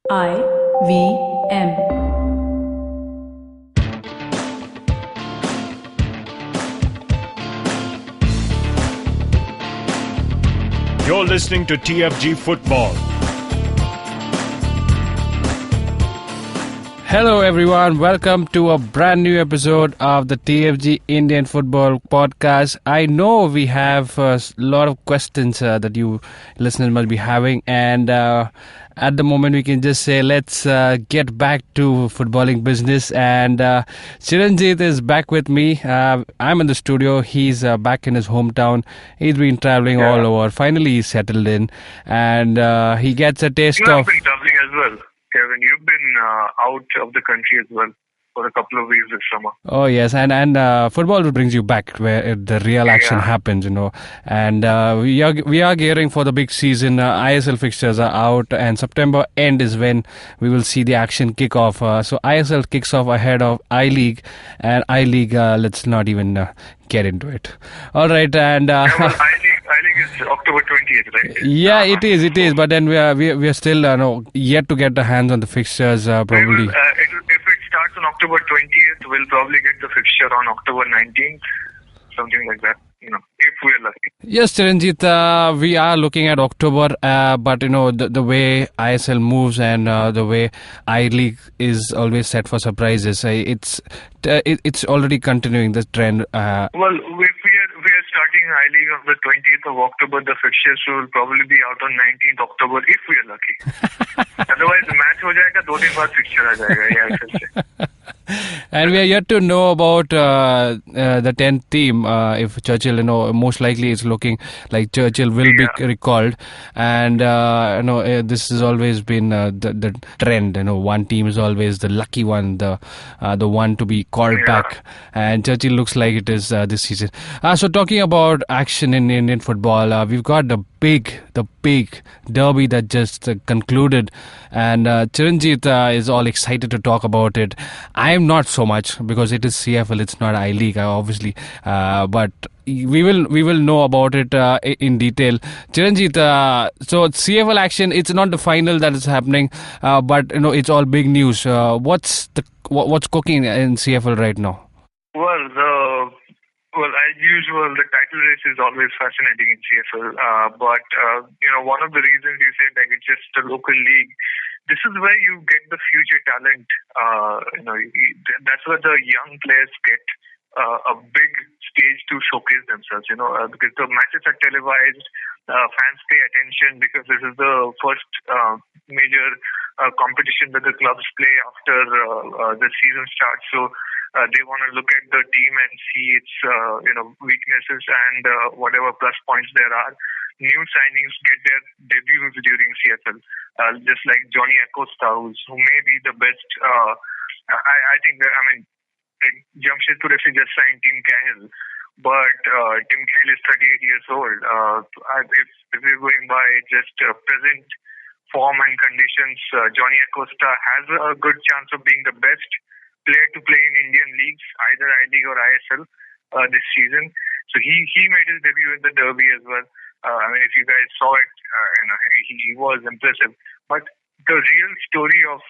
IVM. You're listening to TFG Football. Hello everyone, welcome to a brand new episode of the TFG Indian Football Podcast. I know we have a lot of questions that you listeners must be having, and at the moment we can just say let's get back to footballing business, and Chiranjit is back with me. I'm in the studio, he's back in his hometown. He's been traveling all over. Finally he's settled in, and he gets a taste You have of... been traveling as well, Kevin. You've been out of the country as well for a couple of weeks this summer. Oh yes, and football brings you back where the real action happens, you know. And we are gearing for the big season. ISL fixtures are out, and September end is when we will see the action kick off. So ISL kicks off ahead of I-League, and I-League, let's not even get into it. All right, and I-League is October 20th, right? Yeah, it is. But then we are still yet to get the hands on the fixtures. Probably. If it starts on October 20th, we'll probably get the fixture on October 19th, something like that. You know, if we're lucky. Yes, Chiranjit, we are looking at October, but you know the way ISL moves and the way I-League is always set for surprises. It's already continuing this trend. Well, if we are starting I-League on the 20th of October, the fixtures will probably be out on 19th October if we are lucky. Otherwise, the match हो जाएगा, 2 दिन बाद fixture आ जाएगा ये ISL से. And we are yet to know about the 10th team. If Churchill, most likely it's looking like Churchill will be recalled. And, this has always been the trend. One team is always the lucky one, the one to be called back. And Churchill looks like it is this season. So talking about action in Indian football, we've got the big derby that just concluded, and Chiranjit is all excited to talk about it. I'm not so much because it is CFL, it's not I-League, obviously, but we will know about it in detail. Chiranjit, so CFL action, it's not the final that is happening, but it's all big news. What's cooking in CFL right now? Well, as usual, the title race is always fascinating in CFL. But one of the reasons you said like it's just a local league. This is where you get the future talent. That's where the young players get a big stage to showcase themselves. Because the matches are televised, fans pay attention because this is the first major competition that the clubs play after the season starts. So they want to look at the team and see its weaknesses and whatever plus points there are. New signings get their debuts during CFL, just like Johnny Acosta, who may be the best. I think that Jamshedpur FC just signed Tim Cahill, but Tim Cahill is 38 years old. If we're going by just present form and conditions, Johnny Acosta has a good chance of being the best player to play in Indian leagues, either I-League or ISL this season. So he made his debut in the Derby as well. If you guys saw it, he was impressive. But the real story of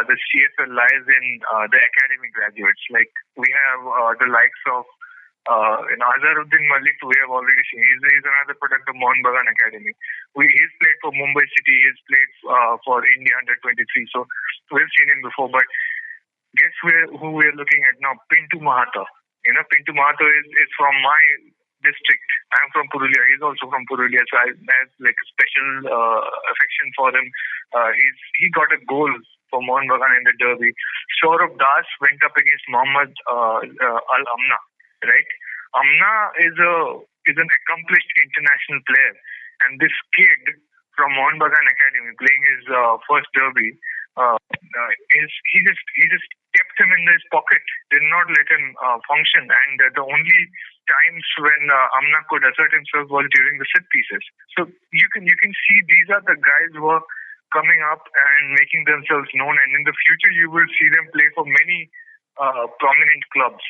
the CFL lies in the academy graduates. Like we have the likes of Azharuddin Malik, we have already seen. He's another product of Mohun Bagan Academy. He's played for Mumbai City. He's played for India under-23. So we've seen him before. But guess who we're looking at now? Pintu Mahato. Pintu Mahato is from my district. I'm from Purulia. He's also from Purulia. So I have like a special affection for him. He got a goal for Mohun Bagan in the Derby. Saurabh Das went up against Mohammad Al-Amna. Right? Amna is an accomplished international player, and this kid from Mohun Bagan Academy playing his first Derby. He just kept him in his pocket, did not let him function, and the only times when Amna could assert himself was during the set pieces. So you can see these are the guys who are coming up and making themselves known, and in the future you will see them play for many prominent clubs.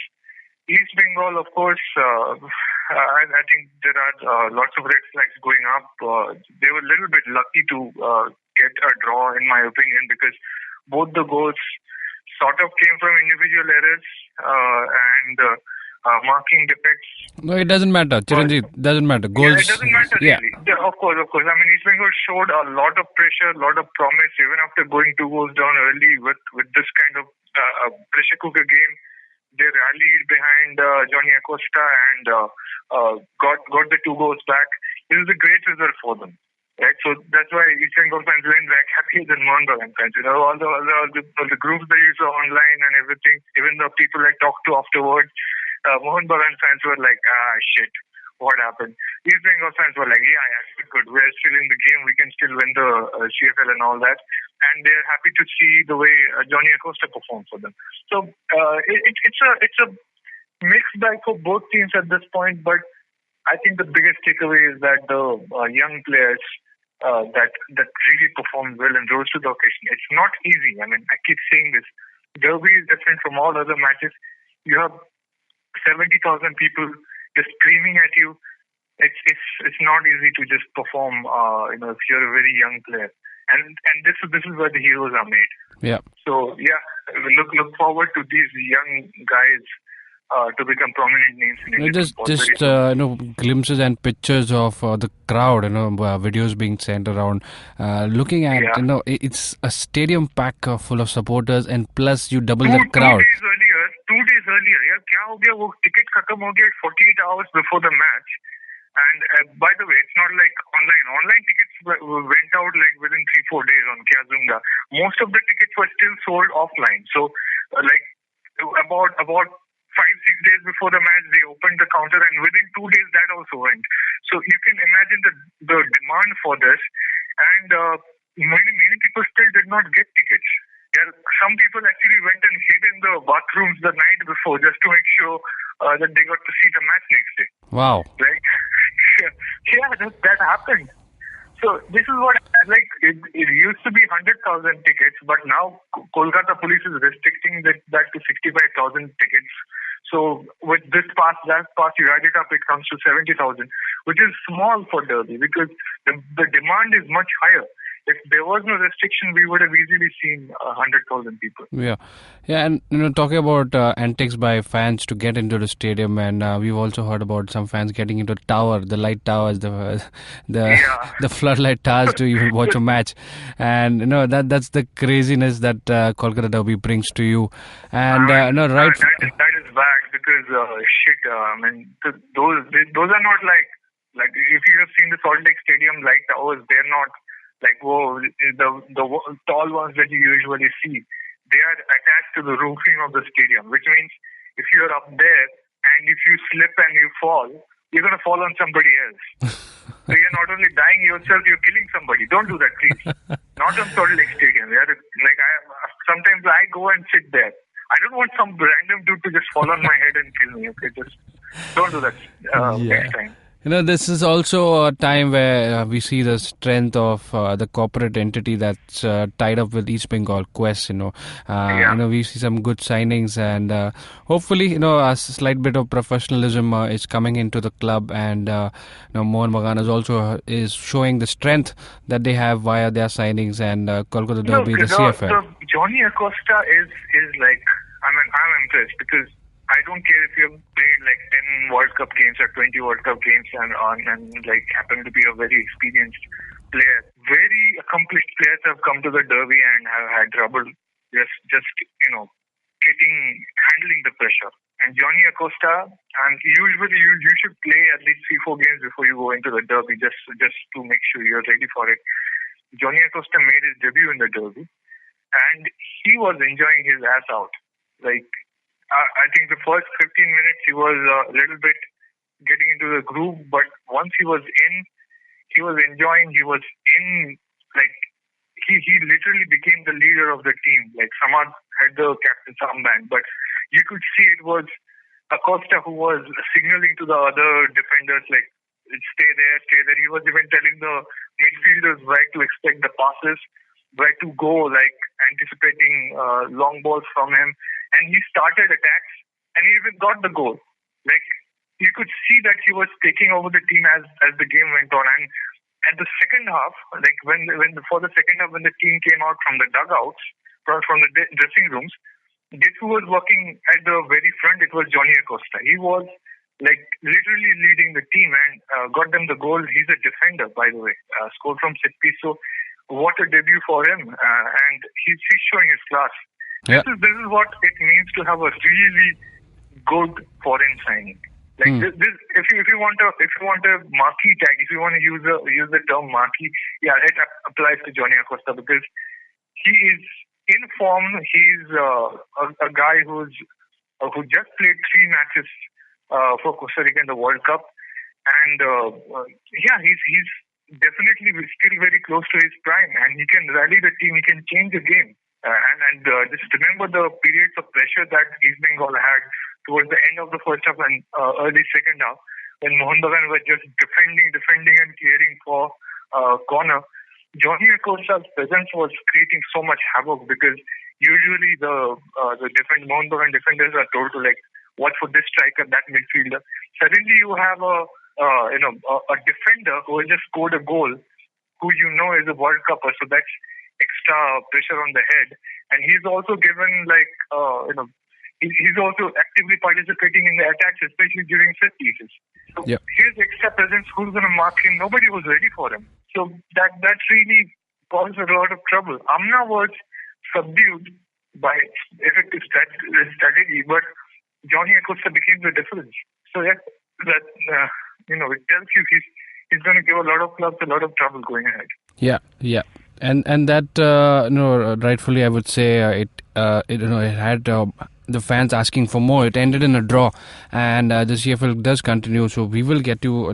East Bengal, of course, I think there are lots of red flags going up. They were a little bit lucky to get a draw, in my opinion, because both the goals sort of came from individual errors and marking defects. No, it doesn't matter, Chiranjeev. Doesn't matter. Goals. Yeah, it doesn't matter really. Yeah, of course. I mean, East Bengal showed a lot of pressure, a lot of promise, even after going 2 goals down early with this kind of pressure cooker game. They rallied behind Johnny Acosta and got the 2 goals back. It was a great result for them. Right, so that's why East Bengal fans went back happier than Mohun Bagan fans. You know, all the groups that you saw online and everything, even the people I talked to afterwards, Mohun Bagan fans were like, shit, what happened? East Bengal fans were like, yeah, good. We're still in the game. We can still win the CFL and all that. And they're happy to see the way Johnny Acosta performed for them. So it's a mixed bag for both teams at this point. But I think the biggest takeaway is that the young players that really performed well and rose to the occasion. It's not easy. I mean, I keep saying this. Derby is different from all other matches. You have 70,000 people just screaming at you. It's not easy to just perform. If you're a very young player, and this is where the heroes are made. Yeah. So look forward to these young guys to become prominent names in Indian football. Just glimpses and pictures of the crowd. Videos being sent around. Looking at it's a stadium pack full of supporters, and plus you double the crowd. 2 days earlier, क्या हो गया? वो ticket खत्म हो गया 48 hours before the match. And by the way, it's not like online. Online tickets went out like within 3-4 days on Kiazunga. Most of the tickets were still sold offline. So, about 5-6 days before the match, they opened the counter, and within 2 days that also went. So you can imagine the demand for this, and many people still did not get tickets. Yeah, some people actually went and hid in the bathrooms the night before just to make sure that they got to see the match next day. Wow. Right? that happened. So this is what, it used to be 100,000 tickets, but now Kolkata police is restricting that to 65,000 tickets. So with this pass, that pass, you add it up, it comes to 70,000, which is small for Derby because the demand is much higher. If there was no restriction, we would have easily seen 100,000 people. Yeah, and talking about antics by fans to get into the stadium, and we've also heard about some fans getting into the light towers, the floodlight towers to even watch a match, and that's the craziness that Kolkata Derby brings to you, and that is bad because those are not like if you have seen the Salt Lake Stadium light towers, they're not like the tall ones that you usually see. They are attached to the roofing of the stadium, which means if you're up there and if you slip and you fall, you're going to fall on somebody else. So you're not only dying yourself, you're killing somebody. Don't do that, please. Not on Salt Lake Stadium. Sometimes I go and sit there. I don't want some random dude to just fall on my head and kill me. Okay, just don't do that next time. This is also a time where we see the strength of the corporate entity that's tied up with East Bengal Quest. We see some good signings, and hopefully, a slight bit of professionalism is coming into the club, and Mohun Bagan is showing the strength that they have via their signings, and Kolkata Derby, the CFL. Johnny Acosta is like, I'm impressed because I don't care if you've played like 10 World Cup games or 20 World Cup games and happen to be a very experienced player. Very accomplished players have come to the Derby and have had trouble handling the pressure. And Johnny Acosta, and usually you should play at least 3-4 games before you go into the Derby just to make sure you're ready for it. Johnny Acosta made his debut in the Derby, and he was enjoying his ass out. I think the first 15 minutes he was a little bit getting into the groove, but once he was in, he was enjoying. He was in, he literally became the leader of the team. Like Samad had the captain's armband, but you could see it was Acosta who was signaling to the other defenders stay there. He was even telling the midfielders where to expect the passes, where to go, anticipating long balls from him. And he started attacks, and he even got the goal. You could see that he was taking over the team as the game went on. And at the second half, like for the second half, when the team came out from the dugouts, from the dressing rooms, guess who was working at the very front? It was Johnny Acosta. He was like literally leading the team and got them the goal. He's a defender, by the way, scored from set piece. So what a debut for him, and he's showing his class. Yeah. This is what it means to have a really good foreign signing. Like this, if you want a marquee tag, if you want to use the term marquee, yeah, it applies to Johnny Acosta because he is in form. He's a guy who just played 3 matches for Costa Rica in the World Cup, and he's definitely still very close to his prime, and he can rally the team. He can change the game. And just remember the periods of pressure that East Bengal had towards the end of the first half and early second half, when Mohun Bagan were just defending and clearing for corner. Johnny Acosta's presence was creating so much havoc because usually the Mohun Bagan defenders are told to like watch for this striker, that midfielder. Suddenly you have a defender who has just scored a goal, who is a World Cupper, so that's extra pressure on the head. And he's also given he's also actively participating in the attacks, especially during set pieces. So His extra presence, who's going to mark him? Nobody was ready for him. So that really caused a lot of trouble. Amna was subdued by effective strategy, but Johnny Acosta became the difference. So it tells you he's going to give a lot of clubs a lot of trouble going ahead. Yeah. And that rightfully I would say it had the fans asking for more. It ended in a draw, and the CFL does continue. So we will get to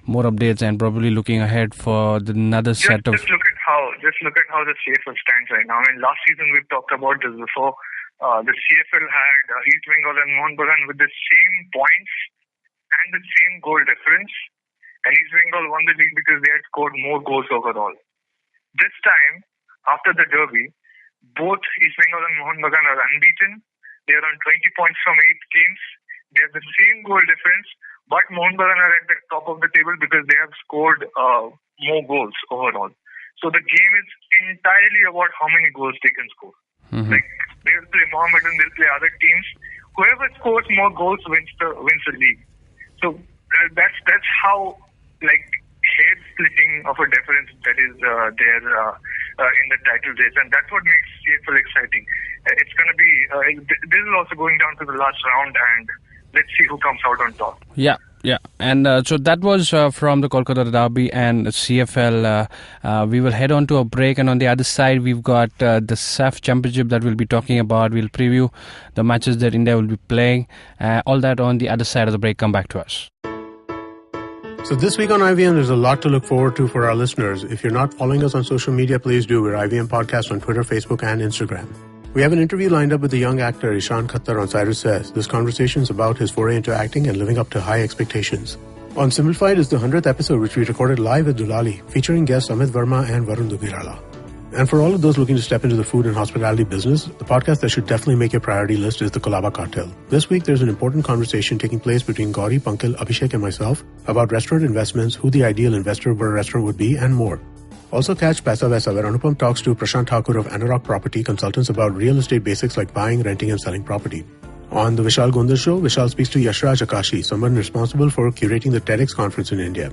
more updates and probably looking ahead for another set of. Just look at how the CFL stands right now. I mean, last season we've talked about this before. The CFL had East Bengal and Mohun Bagan with the same points and the same goal difference, and East Bengal won the league because they had scored more goals overall. This time, after the derby, both East Bengal and Mohun Bagan are unbeaten. They are on 20 points from 8 games. They have the same goal difference, but Mohun Bagan are at the top of the table because they have scored more goals overall. So the game is entirely about how many goals they can score. Mm-hmm. Like they'll play Mohammedan, they'll play other teams. Whoever scores more goals wins the league. So that's how hair splitting of a difference that is there in the title race, and that's what makes CFL exciting. It's going to be this is also going down to the last round, and let's see who comes out on top. Yeah. And so that was from the Kolkata Derby and CFL. We will head on to a break, and on the other side we've got the SAFF Championship that we'll be talking about. We'll preview the matches that India will be playing. All that on the other side of the break. Come back to us. So this week on IVM, there's a lot to look forward to for our listeners. If you're not following us on social media, please do. We're IVM Podcast on Twitter, Facebook, and Instagram. We have an interview lined up with the young actor Ishan Khattar on Cyrus Says. This conversation is about his foray into acting and living up to high expectations. On Simplified is the 100th episode, which we recorded live at Dulali, featuring guests Amit Verma and Varun Dubirala. And for all of those looking to step into the food and hospitality business, the podcast that should definitely make your priority list is the Kolaba Cartel. This week, there's an important conversation taking place between Gauri, Pankil, Abhishek, and myself about restaurant investments, who the ideal investor of a restaurant would be, and more. Also catch Paisa Vaisa, where Anupam talks to Prashant Thakur of Anurag Property Consultants about real estate basics like buying, renting, and selling property. On the Vishal Gondal Show, Vishal speaks to Yashraj Akashi, someone responsible for curating the TEDx conference in India.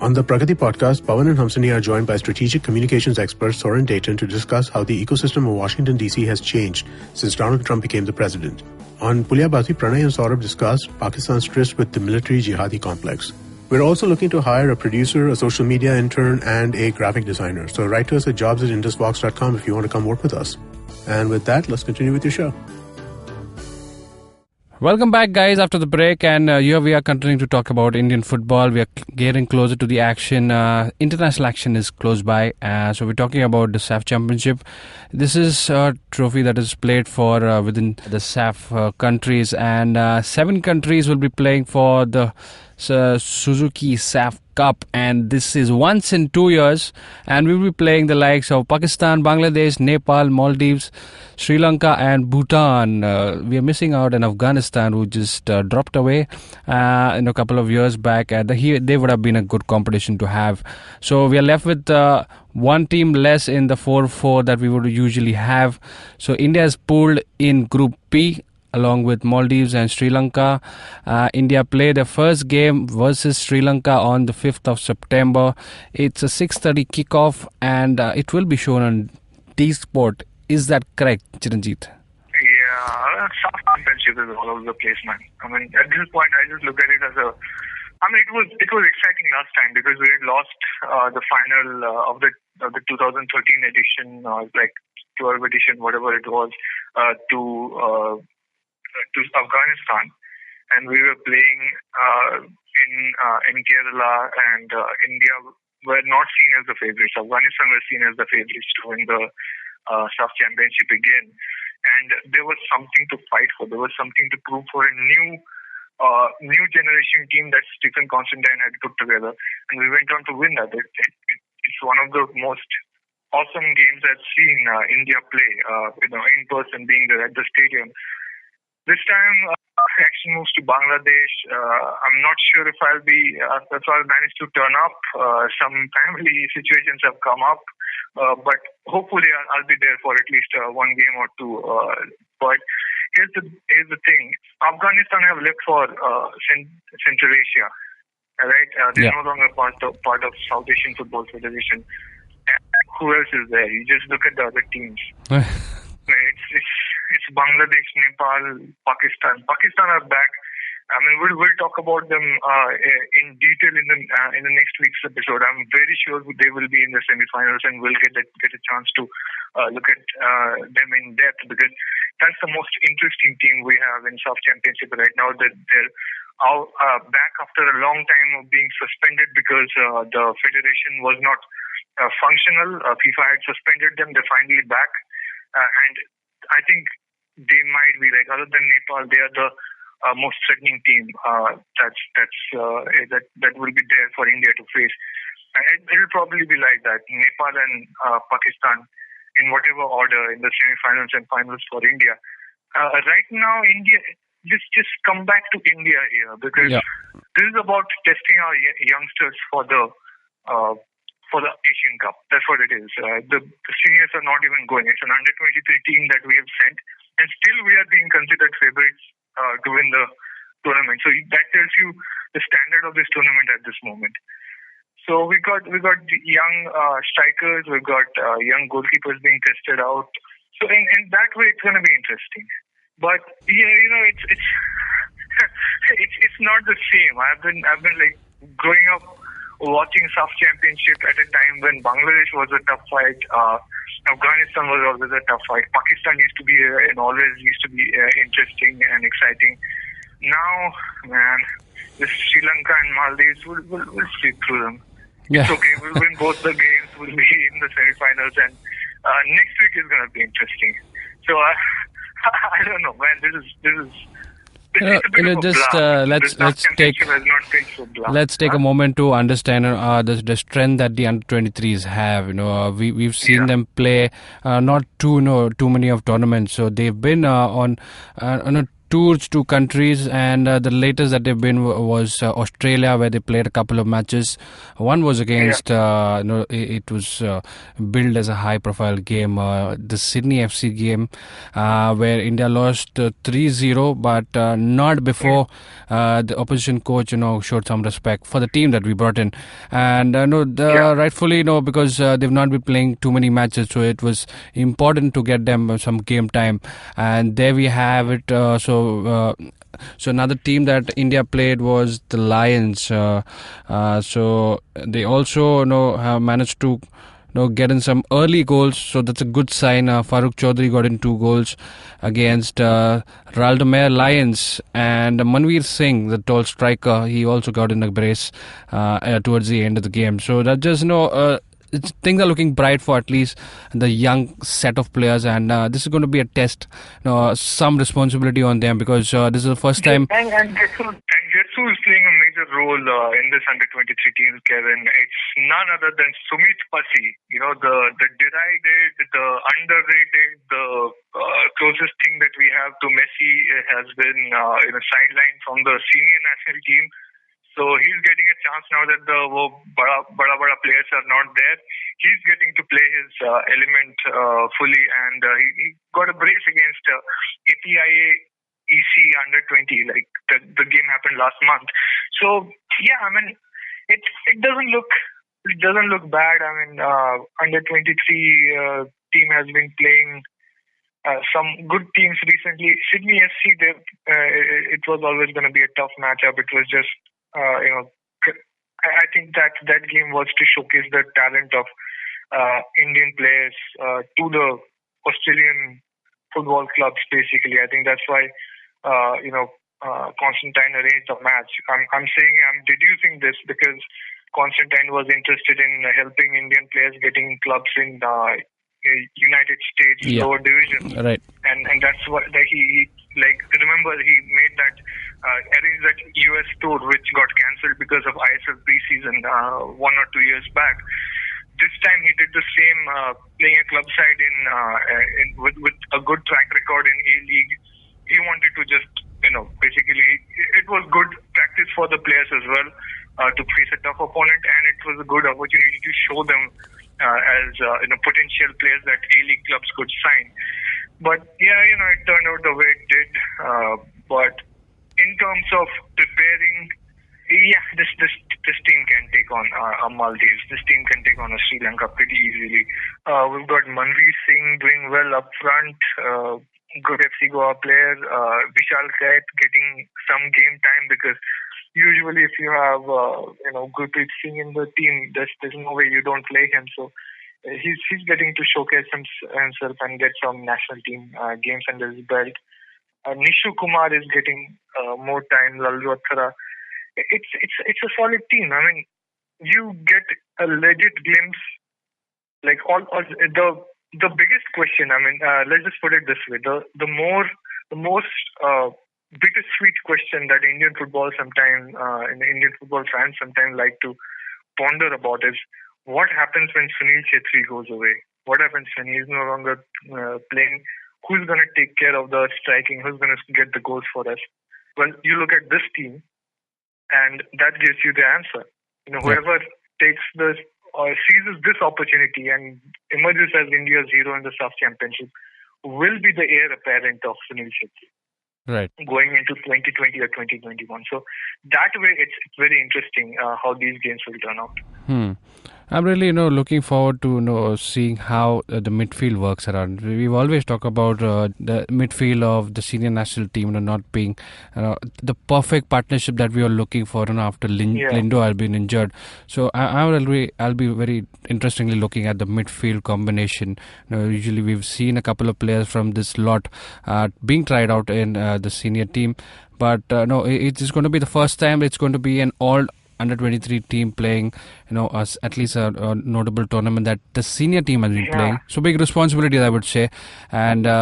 On the Pragati podcast, Pawan and Hamsani are joined by strategic communications expert Soren Dayton to discuss how the ecosystem of Washington, D.C. has changed since Donald Trump became the president. On Pulyabati, Pranay and Saurabh discussed Pakistan's tryst with the military jihadi complex. We're also looking to hire a producer, a social media intern, and a graphic designer. So write to us at jobs@indusvox.com if you want to come work with us. And with that, let's continue with your show. Welcome back, guys, after the break, and here we are continuing to talk about Indian football. We are getting closer to the action. International action is close by, so we're talking about the SAFF Championship. This is a trophy that is played for within the SAFF countries, and 7 countries will be playing for the Suzuki SAFF Cup, and this is once in 2 years, and we will be playing the likes of Pakistan, Bangladesh, Nepal, Maldives, Sri Lanka and Bhutan. We are missing out on Afghanistan, who just dropped away in a couple of years back. They would have been a good competition to have. So we are left with one team less in the 4-4 that we would usually have. So India is pooled in Group P along with Maldives and Sri Lanka. India play their first game versus Sri Lanka on the 5th of September. It's a 6:30 kickoff, and it will be shown on T-Sport. Is that correct, Chiranjit? Yeah, SAFF Championship is all over the place, man. I mean, at this point, I just look at it as it was exciting last time because we had lost the final of the 2013 edition, like 12 edition, whatever it was, to Afghanistan, and we were playing in Kerala, and India were not seen as the favorites. Afghanistan were seen as the favorites to win the SAFF Championship again, and there was something to fight for. There was something to prove for a new generation team that Stephen Constantine had put together, and we went on to win that. It's one of the most awesome games I've seen India play, in person, being there at the stadium. This time, action moves to Bangladesh. I'm not sure if I'll manage to turn up. Some family situations have come up, but hopefully I'll be there for at least one game or two. But here's the thing: Afghanistan have left for Central Asia, right? They're no longer part of South Asian Football Federation. And who else is there? You just look at the other teams. It's Bangladesh, Nepal, Pakistan. Pakistan are back. I mean, we'll talk about them in detail in the next week's episode. I'm very sure they will be in the semi-finals, and we'll get a chance to look at them in depth, because that's the most interesting team we have in SAFF Championship right now. That they're back after a long time of being suspended because the federation was not functional. FIFA had suspended them. They're finally back, and I think they might be, like, other than Nepal, they are the most threatening team that will be there for India to face. And it'll probably be like that. Nepal and Pakistan in whatever order in the semi-finals and finals for India. Right now, India, just come back to India here, because this is about testing our youngsters for the Asian Cup. That's what it is. The seniors are not even going. It's an under-23 team that we have sent, and still we are being considered favorites to win the tournament. So that tells you the standard of this tournament at this moment. So we got young strikers, we've got young goalkeepers being tested out. So in that way, it's going to be interesting. But it's it's not the same. I've been like growing up watching SAFF Championship at a time when Bangladesh was a tough fight, Afghanistan was always a tough fight, Pakistan used to be interesting and exciting. Now, man, this Sri Lanka and Maldives, we'll sleep through them. Yeah. It's okay. We'll win both the games. We'll be in the semi-finals, and next week is going to be interesting. So I don't know, man. This is. Let's take a moment to understand the strength that the under-23s have. We've seen them play not too many of tournaments. So they've been on tours to countries, and the latest that they've been was Australia, where they played a couple of matches. One was against it was billed as a high-profile game, the Sydney FC game, where India lost 3-0, but not before the opposition coach showed some respect for the team that we brought in, and rightfully because they've not been playing too many matches, so it was important to get them some game time, and there we have it. So another team that India played was the Lions. So they also have managed to get in some early goals. So that's a good sign. Farooq Chaudhary got in 2 goals against Raldomere Lions, and Manveer Singh, the tall striker, he also got in a brace towards the end of the game. So that just things are looking bright for at least the young set of players, and this is going to be a test. Some responsibility on them, because this is the first time. And guess who is playing a major role in this under-23 team, Kevin? It's none other than Sumit Pasi. The derided, the underrated, the closest thing that we have to Messi has been sidelined from the senior national team. So he's getting a chance now that the bada players are not there. He's getting to play his element fully, and he got a brace against APIA EC under 20. Like the game happened last month. So yeah, I mean, it doesn't look bad. I mean, under 23 team has been playing some good teams recently. Sydney FC, it was always going to be a tough matchup. It was just I think that game was to showcase the talent of Indian players to the Australian football clubs. Basically, I think that's why Constantine arranged the match. I'm deducing this because Constantine was interested in helping Indian players getting clubs in United States lower division, right? And that's what he remember he made that arranged that US tour which got cancelled because of ISL preseason 1 or 2 years back. This time he did the same, playing a club side with a good track record in A League. He wanted to just basically it was good practice for the players as well to face a tough opponent, and it was a good opportunity to show them as potential players that A-League clubs could sign. But yeah, it turned out the way it did. But in terms of preparing, this team can take on Maldives. This team can take on Sri Lanka pretty easily. We've got Manveer Singh doing well up front. Good FC Goa player. Vishal Kait getting some game time, because usually if you have Gurpreet Singh in the team, there's no way you don't play him. So he's getting to showcase himself and get some national team games under his belt. Nishu Kumar is getting more time. Lalu Athara. It's a solid team. I mean, you get a legit glimpse. Like the biggest question. I mean, let's just put it this way: the most bittersweet question that Indian football and Indian football fans sometimes like to ponder about is what happens when Sunil Chhetri goes away? What happens when he's no longer playing? Who's going to take care of the striking? Who's going to get the goals for us? Well, you look at this team, and that gives you the answer. Whoever takes this or seizes this opportunity and emerges as India's hero in the SAFF Championship will be the heir apparent of Sunil Chhetri. Right. Going into 2020 or 2021. So that way it's very interesting how these games will turn out. I'm really, looking forward to, seeing how the midfield works around. We've always talked about the midfield of the senior national team, not being the perfect partnership that we are looking for, after Lindo has been injured. So I'll be very interestingly looking at the midfield combination. Usually we've seen a couple of players from this lot being tried out in the senior team, but it's going to be the first time it's going to be an all under 23 team playing, at least a notable tournament that the senior team has been playing. So big responsibility, I would say. And but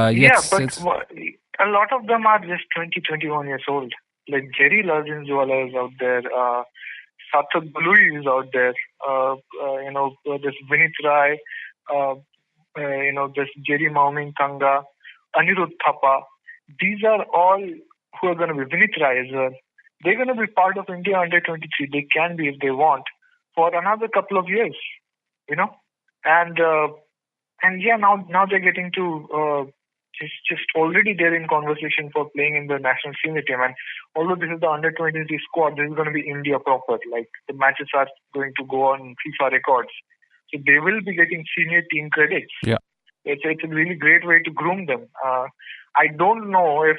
a lot of them are just 20, 21 years old. Like Jerry Larjinjwala is out there. Sathak Bului is out there. This Vinit Rai. This Jerry Mauming Kanga. Anirudh Thapa. These are all who are going to be. Vinit Rai as well. They're going to be part of India under 23. They can be if they want for another couple of years, and now they're getting to just already they're in conversation for playing in the national senior team. And although this is the under 23 squad, this is going to be India proper. Like the matches are going to go on FIFA records, so they will be getting senior team credits. Yeah, it's a really great way to groom them. I don't know if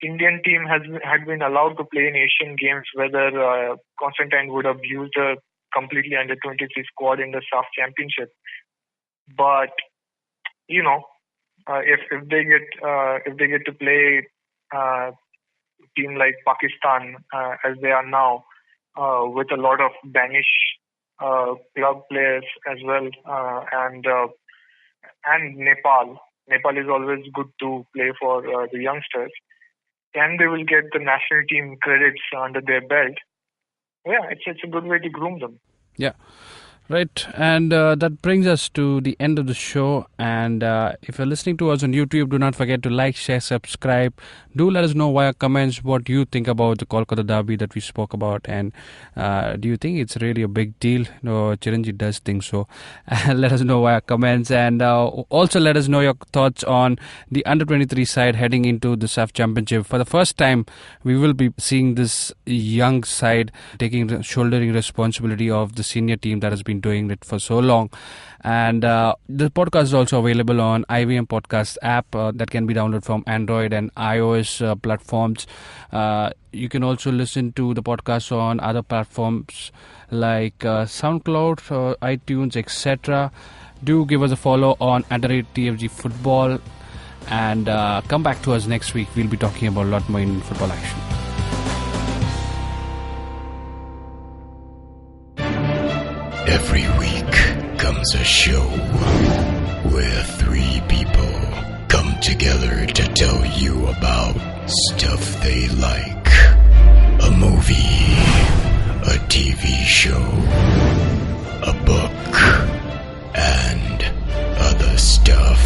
Indian team had been allowed to play in Asian Games, whether Constantine would have used a completely under 23 squad in the SAFF Championship. But if they get to play a team like Pakistan as they are now, with a lot of Danish club players as well, and Nepal. Nepal is always good to play for the youngsters. And they will get the national team credits under their belt. Yeah, it's a good way to groom them. Yeah. Right, and that brings us to the end of the show. And if you're listening to us on YouTube, do not forget to like, share, subscribe. Do let us know via comments what you think about the Kolkata derby that we spoke about, and do you think it's really a big deal? No, Chiranjit does think so. Let us know via comments, and also let us know your thoughts on the under-23 side heading into the SAFF Championship. For the first time, we will be seeing this young side shouldering responsibility of the senior team that has been doing it for so long. And the podcast is also available on IVM Podcast app that can be downloaded from Android and iOS platforms. You can also listen to the podcast on other platforms like SoundCloud, iTunes, etc. Do give us a follow on @TFG Football, and come back to us next week. We'll be talking about a lot more Indian football action. Every week comes a show where three people come together to tell you about stuff they like. A movie, a TV show, a book, and other stuff.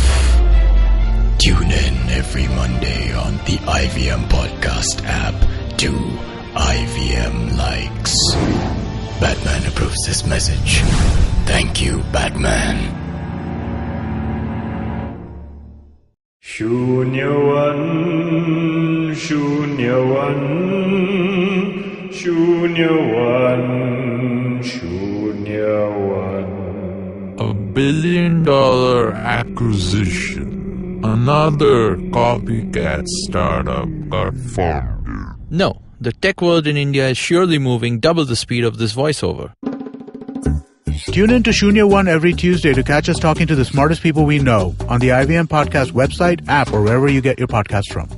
Tune in every Monday on the IVM Podcast app to IVM Likes. Batman approves this message. Thank you, Batman. Shunya one, shunya one, shunya one, shunya one. $1 billion acquisition. Another copycat startup got formed. No, the tech world in India is surely moving double the speed of this voiceover. Tune in to Shunya One every Tuesday to catch us talking to the smartest people we know on the IVM Podcast website, app, or wherever you get your podcasts from.